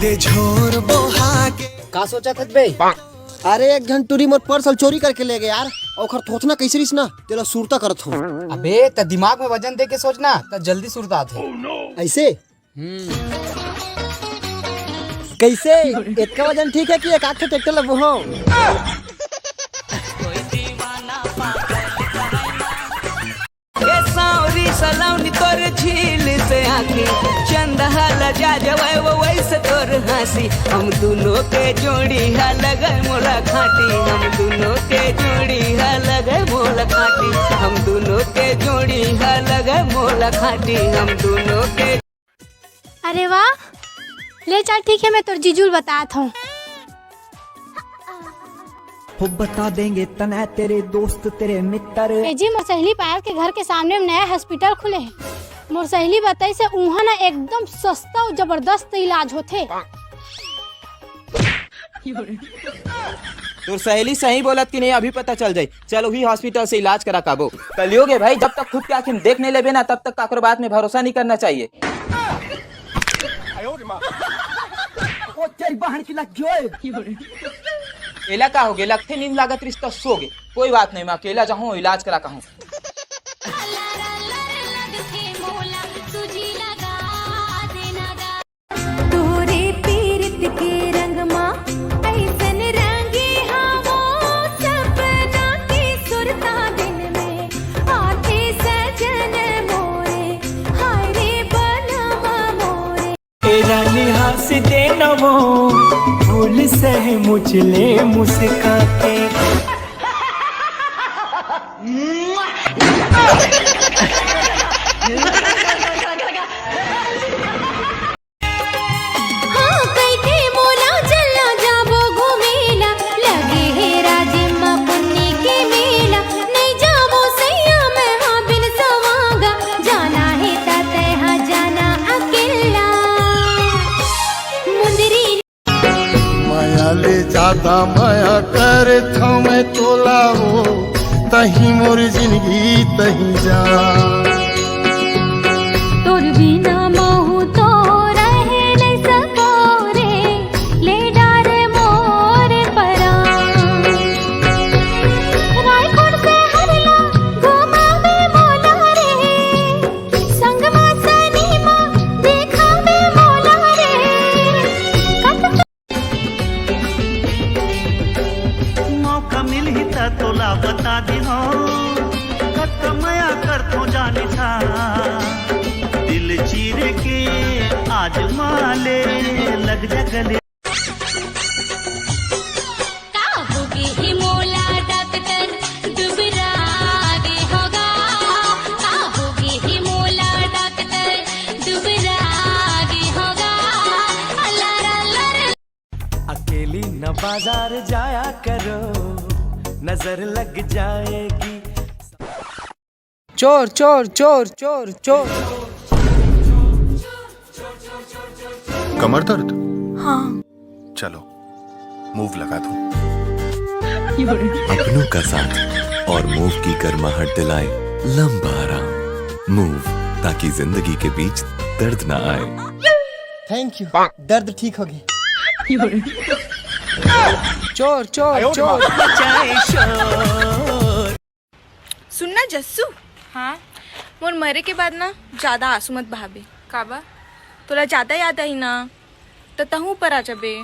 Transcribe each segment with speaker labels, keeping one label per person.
Speaker 1: दे झोर बोहा के
Speaker 2: का सोचा था बे?
Speaker 3: अरे एक घंटे रिमोट पार्सल चोरी करके ले गए यार। और थोचना कैसे रिस ना तेरा सुरता करत हो।
Speaker 2: अबे त दिमाग में वजन दे के सोचना त जल्दी सुरता आथे।
Speaker 3: ऐसे कैसे इतना वजन ठीक है कि एक आठ ट्रैक्टर लगो हो।
Speaker 4: सलाउनी तोर झील से आके चंदा लजा जवाए वो वैसे तोर हंसी हम दोनों के जोड़ी है लगे मोला खाटी हम दोनों के जोड़ी है लगे मोला खाटी हम दोनों के जोड़ी है लगे मोला खाटी हम दोनों के।
Speaker 5: अरे वाह ले चल ठीक है मैं तोर जीजूल बताता हूँ।
Speaker 6: बता देंगे तना तेरे दोस्त तेरे मित्र।
Speaker 5: जी मोर सहेली पायल के घर के सामने में नया हॉस्पिटल खुले है। मोर सहेली बताई से वहाँ ना एकदम सस्ता और जबरदस्त इलाज होते।
Speaker 7: तो सहेली सही बोलत कि नहीं अभी पता चल जाये। चलो ही हॉस्पिटल से इलाज करा काबो कलियोगे भाई। जब तक खुद के आँखें देख नहीं लेबे ना तब तक काकरो बात में भरोसा नहीं करना चाहिए। अकेला का हो गए लगते नींद लागत रिश्ता सो गए। कोई बात नहीं मैं अकेला जाऊँ इलाज करा कहूँ।
Speaker 6: फूल से मुझले मुस्का के
Speaker 8: ज्यादा माया कर था मैं तोला हो तही मोर जिंदगी तही जा
Speaker 5: तोर बिना महू तो रहे नहीं सको रे ले डारे मोर परा रायकोट से हरला घुमा में मोला रे संग मा सनीमा देखा में मोला रे
Speaker 6: मिल ही तोला बता दी हो कत मया कर तो जाने था दिल चीर के आज माले लग जा गले। अकेली न बाजार जाया करो नजर लग जाएगी।
Speaker 7: चोर चोर चोर चोर चोर।
Speaker 8: कमर दर्द?
Speaker 5: हाँ
Speaker 8: चलो मूव लगा दूं।
Speaker 9: अपनों का साथ और मूव की गर्माहट दिलाए लंबा आराम। मूव ताकि जिंदगी के बीच दर्द ना आए।
Speaker 3: थैंक यू दर्द ठीक हो गया।
Speaker 7: चोर चोर चोर।
Speaker 10: सुनना जस्सू। हाँ मोर मरे के बाद ना ज्यादा आंसू मत बहाबे। काबा तोला ज्यादा याद आई ना तो तहू पर आ जबे।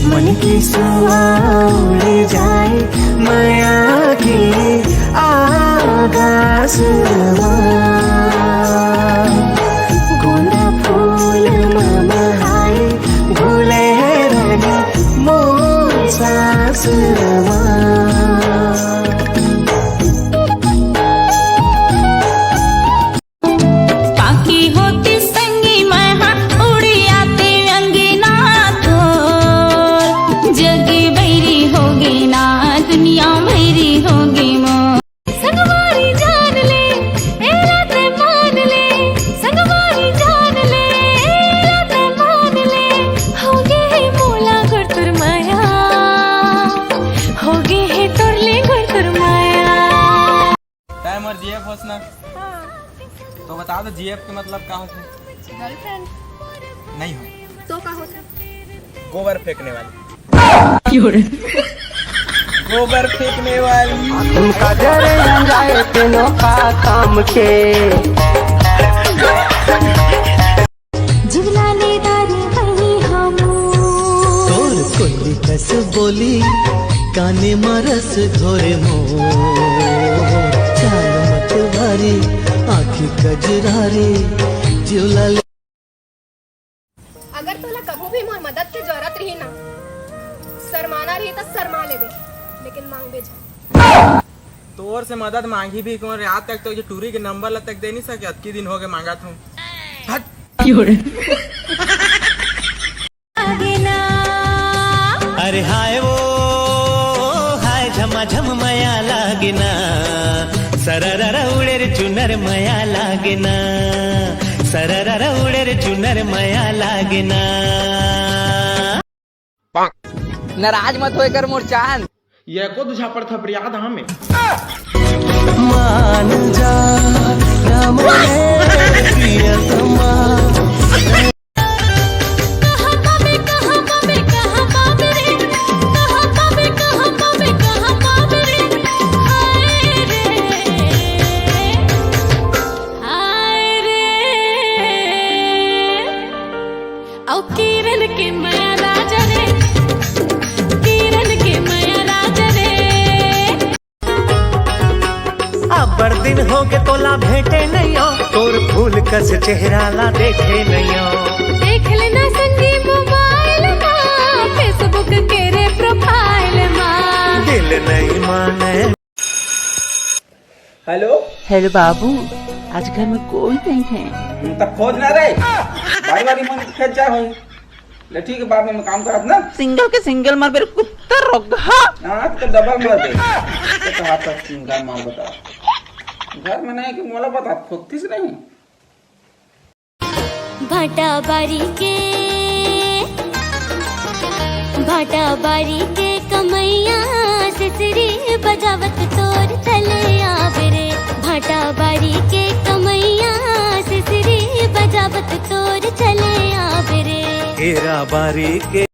Speaker 6: मन की सुहावले जाए माया के आगास गोंदा फूल मामा हाय भूले रानी मोर सास
Speaker 5: संगवारी जान ले ए रात मान ले संगवारी जान ले
Speaker 11: जीएफ होस ना? तो बता दो जीएफ के मतलब का होता है?
Speaker 10: गर्लफ्रेंड
Speaker 11: नहीं हो,
Speaker 10: तो का होता है?
Speaker 11: गोबर फेंकने वाली। गोबर फेंकने वाली।
Speaker 4: उनका जरे जाए तेनों का काम के
Speaker 5: जिवलाने दारी वही हम
Speaker 1: तोर कोई कस बोली काने मरस घोरे मोर चाल मत भारी आँखी कजरारी जिवला
Speaker 10: अगर तोला कभू भी मोर मदद के जरूरत रही ना, शर्माना रही तो शर्मा ले दे, लेकिन मांग बे जा।
Speaker 11: तोर से मदद मांगी भी कौन रे? आज तक तो ये टूरी के नंबर ला तक दे नहीं सके। अतकी दिन हो गए मांगा था।
Speaker 1: अरे हाय वो हाय झमा झम मया लागना सरर उड़े रे चुनर मया लागना सरर उड़े रे चुनर मया लागना।
Speaker 4: नाराज मत होए कर मोर चांद।
Speaker 11: ये को तुझा पर था प्रियाद हमें
Speaker 1: मान जा राम रे प्रियतमा
Speaker 5: किरण के माया राजा रे, किरण के माया राजा रे।
Speaker 1: अब बड़ दिन हो के तोला भेटे नहीं हो तोर फूल कस चेहरा ला देखे नहीं हो।
Speaker 5: देख लेना संगी मोबाइल माँ, फेसबुक के रे प्रोफाइल माँ।
Speaker 1: दिल नहीं माने।
Speaker 11: हेलो
Speaker 4: हेलो बाबू, आज घर में कोई नहीं है।
Speaker 11: तब खोज ना रहे भाई वाली मन खेत जा हो ले। ठीक है बाद में मैं काम करब ना।
Speaker 4: सिंगल के सिंगल मार मेरे कुत्ता रोगा।
Speaker 11: हाँ तो डबल मार दे तो हाथ तक सिंगल मार बता। घर में नहीं कि मोला बता फुकती से नहीं।
Speaker 5: भाटा बारी के कमैया सिसरी बजावत तोर चले आवे रे। भाटा बारी के कमैया सिसरी बजावत तोर चले आवे रे।
Speaker 1: घेरा बारी के